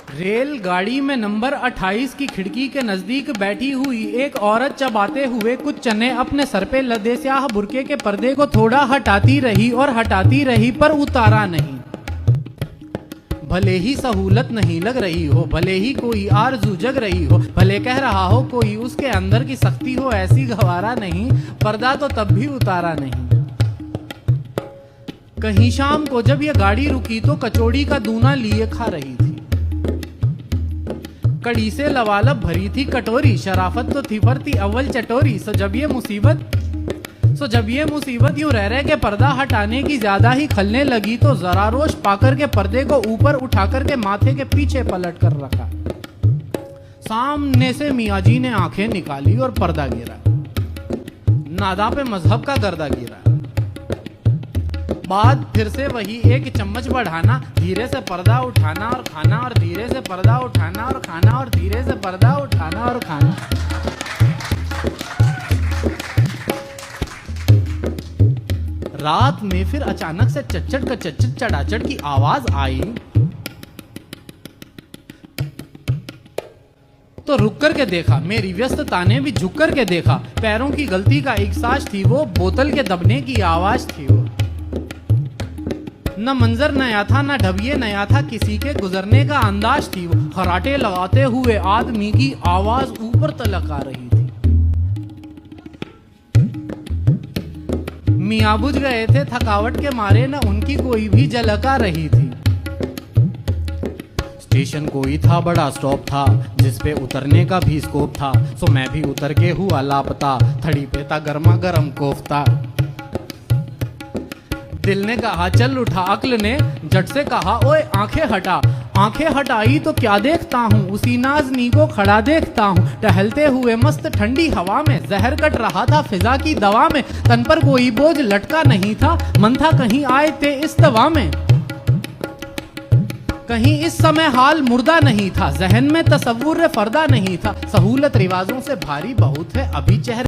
रेलगाड़ी में नंबर 28 की खिड़की के नजदीक बैठी हुई एक औरत चबाते हुए कुछ चने अपने सर पे लदे स्याह बुर्के के पर्दे को थोड़ा हटाती रही और हटाती रही, पर उतारा नहीं। भले ही सहूलत नहीं लग रही हो, भले ही कोई आरज़ू जग रही हो, भले कह रहा हो कोई उसके अंदर की सख्ती हो, ऐसी गवारा नहीं, पर्दा तो तब भी उतारा नहीं। कहीं शाम को जब ये गाड़ी रुकी तो कचौड़ी का दूना लिए खा रही थी। कड़ी से लवालब भरी थी कटोरी, शराफत तो थी पर थी अव्वल चटोरी। सो जब ये मुसीबत यूं रह के पर्दा हटाने की ज्यादा ही खलने लगी तो जरा रोश पाकर के पर्दे को ऊपर उठाकर के माथे के पीछे पलट कर रखा। सामने से मियाँ जी ने आंखें निकाली और पर्दा गिरा। नादा पे मजहब का गर्दा गिरा। बाद फिर से वही एक चम्मच बढ़ाना, धीरे से पर्दा उठाना और खाना, और धीरे से पर्दा उठाना और खाना, और धीरे से पर्दा उठाना और खाना। रात में फिर अचानक से चच्चड़ का चच्चड़ चढ़ाचड़ की आवाज आई तो रुक करके देखा। मेरी व्यस्तता ने भी झुक करके देखा। पैरों की गलती का एक साज थी वो, बोतल के दबने की आवाज थी वो। न मंजर नया था, न ढबिये नया था, किसी के गुजरने का अंदाज थी वो। खराटे लगाते हुए आदमी की आवाज ऊपर तलक आ रही थी। मियाँ बुझ गए थे थकावट के मारे, न उनकी कोई भी झलक आ रही थी। स्टेशन कोई था, बड़ा स्टॉप था, जिसपे उतरने का भी स्कोप था। सो मैं भी उतर के हुआ लापता, थड़ी पे था गर्मा गर्म कोफ्ता। दिल ने कहा चल उठा, अक्ल ने झट से कहा ओए आंखें हटा। आंखें हटाई तो क्या देखता हूँ, उसी नाज़नी को खड़ा देखता हूँ। टहलते हुए मस्त ठंडी हवा में, जहर कट रहा था फिजा की दवा में। तन पर कोई बोझ लटका नहीं था, मन था कहीं आए थे इस दवा में। कहीं इस समय हाल मुर्दा नहीं था, जहन में तसव्वुर फर्दा नहीं था। सहूलत रिवाजों से भारी बहुत है अभी चेहरे